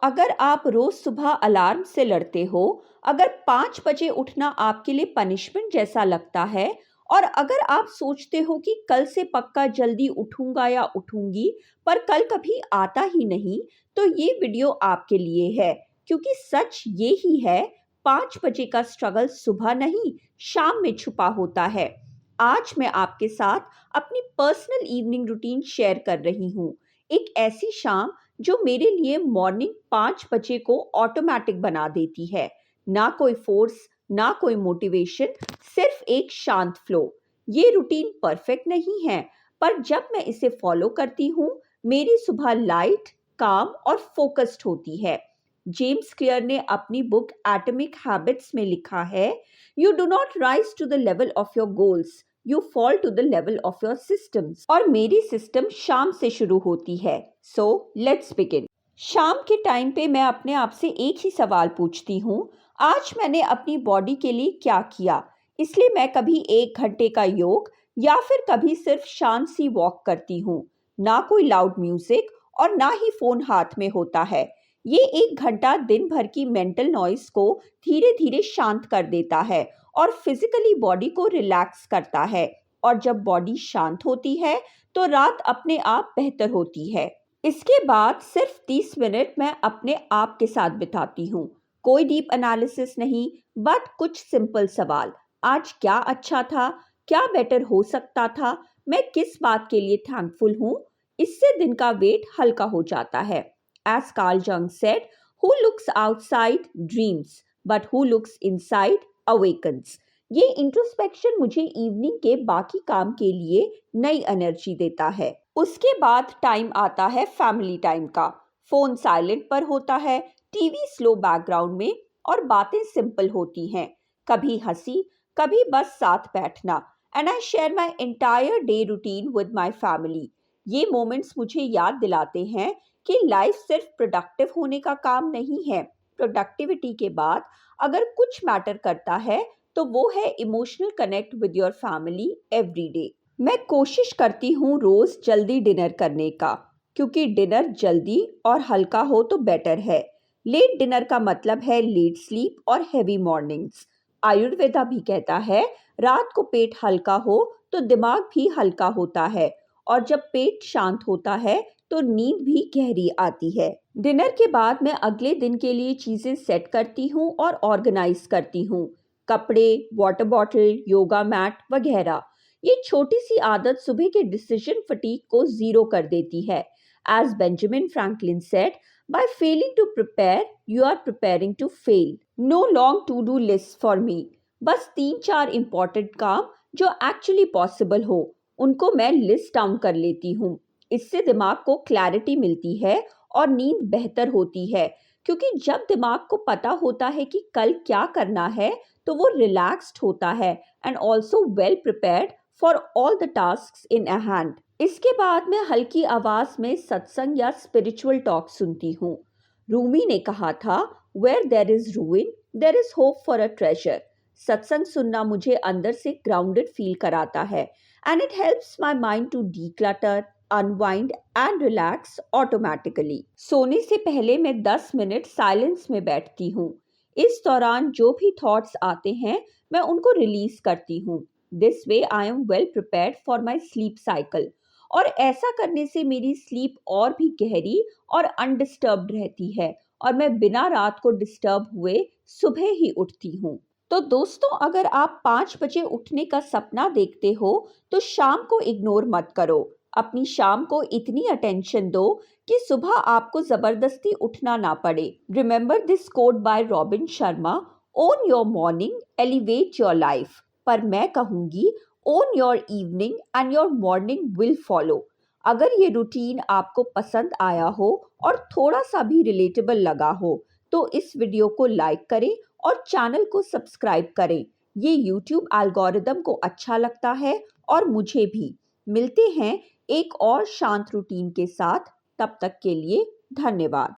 अगर आप रोज सुबह अलार्म से लड़ते हो, अगर 5 बजे उठना आपके लिए पनिशमेंट जैसा लगता है और अगर आप सोचते हो कि कल से पक्का जल्दी उठूंगा या उठूंगी पर कल कभी आता ही नहीं, तो ये वीडियो आपके लिए है। क्योंकि सच ये ही है, 5 बजे का स्ट्रगल सुबह नहीं, शाम में छुपा होता है। आज मैं आपके साथ अपनी पर्सनल इवनिंग रूटीन शेयर कर रही हूँ। एक ऐसी शाम जो मेरे लिए मॉर्निंग 5 बजे को ऑटोमेटिक बना देती है। ना कोई फोर्स, ना कोई मोटिवेशन, सिर्फ एक शांत फ्लो। ये रूटीन परफेक्ट नहीं है, पर जब मैं इसे फॉलो करती हूँ, मेरी सुबह लाइट, काम और फोकस्ड होती है। जेम्स क्लियर ने अपनी बुक एटॉमिक हैबिट्स में लिखा है, you do not rise to the level of your goals, you fall to the level of your systems. और मेरी सिस्टम शाम से शुरू होती है। So let's begin. शाम के टाइम पे मैं अपने आप से एक ही सवाल पूछती हूँ, आज मैंने अपनी बॉडी के लिए क्या किया? इसलिए मैं कभी 1 घंटे का योग या फिर कभी सिर्फ शांत सी वॉक करती हूँ। ना कोई लाउड म्यूजिक और ना ही फोन हाथ में होता है। ये 1 घंटा दिन भर की मेंटल नॉइस को धीरे धीरे शांत कर देता है और फिजिकली बॉडी को रिलैक्स करता है। और जब बॉडी शांत होती है तो रात अपने आप बेहतर होती है। इसके बाद सिर्फ 30 मिनट मैं अपने आप के साथ बिताती हूँ। कोई डीप एनालिसिस नहीं, बट कुछ सिंपल सवाल। आज क्या अच्छा था? क्या बेटर हो सकता था? मैं किस बात के लिए थैंकफुल हूँ? इससे दिन का वेट हल्का हो जाता है। As Carl Jung said, who looks outside dreams, but who looks inside awakens. ये इंट्रोस्पेक्शन मुझे इवनिंग के बाकी काम के लिए नई एनर्जी देता है। उसके बाद टाइम आता है फैमिली टाइम का। फोन साइलेंट पर होता है, टीवी स्लो बैकग्राउंड में और बातें सिंपल होती हैं। कभी हंसी, कभी बस साथ बैठना। And I share my entire day routine with my family. ये मोमेंट्स मुझे याद दिलाते हैं कि लाइफ सिर्फ प्रोडक्टिव होने का काम नहीं है। प्रोडक्टिविटी के बाद अगर कुछ मैटर करता है तो वो है emotional connect with your family every day. मैं कोशिश करती हूँ रोज जल्दी डिनर करने का, क्योंकि डिनर जल्दी और हल्का हो तो बेटर है। लेट डिनर का मतलब है लेट स्लीप और हैवी मॉर्निंग्स। आयुर्वेदा भी कहता है, रात को पेट हल्का हो तो दिमाग भी हल्का होता है, और जब पेट शांत होता है तो नींद भी गहरी आती है। डिनर के बाद मैं अगले दिन के लिए चीजें सेट करती हूँ और ऑर्गेनाइज करती हूँ। कपड़े, वाटर बॉटल, योगा मैट वगैरह। ये छोटी सी आदत सुबह के डिसीजन फटीग को जीरो कर देती है। As Benjamin Franklin said, by failing to prepare you are preparing to fail. No long to do list for me. बस 3-4 इंपॉर्टेंट काम जो एक्चुअली पॉसिबल हो, उनको मैं लिस्ट डाउन कर लेती हूँ। इससे दिमाग को क्लैरिटी मिलती है और नींद बेहतर होती है, क्योंकि जब दिमाग को पता होता है कि कल क्या करना है तो वो रिलैक्स्ड होता है and also well prepared for all the tasks in a hand. इसके बाद मैं हल्की आवाज में सत्संग या स्पिरिचुअल टॉक सुनती हूँ। रूमी ने कहा था, where there is ruin there is hope for a treasure. सत्संग सुनना मुझे अंदर से ग्राउंडेड फील कराता है and it helps my mind to declutter, unwind and relax automatically. सोने से पहले मैं 10 मिनट साइलेंस में बैठती हूँ। इस दौरान जो भी थॉट्स आते हैं मैं उनको रिलीज करती हूँ। This way I am well prepared for my sleep cycle. और ऐसा करने से मेरी स्लीप और भी गहरी और अनडिस्टर्ब्ड रहती है और मैं बिना रात को डिस्टर्ब हुए सुबह ही उठती हूँ। तो दोस्तों, अगर आप 5 बजे उठने का सपना देखते हो तो शाम को इग्नोर मत करो। अपनी शाम को इतनी अटेंशन दो कि सुबह आपको जबरदस्ती उठना ना पड़े। Remember this quote by Robin Sharma, own your morning, elevate your life. पर मैं कहूंगी, own your evening and your morning will follow. अगर ये रूटीन आपको पसंद आया हो और थोड़ा सा भी रिलेटेबल लगा हो तो इस वीडियो को लाइक करें और चैनल को सब्सक्राइब करें। ये YouTube एल्गोरिदम को अच्छा लगता है और मुझे भी। मिलते हैं एक और शांत रूटीन के साथ। तब तक के लिए धन्यवाद।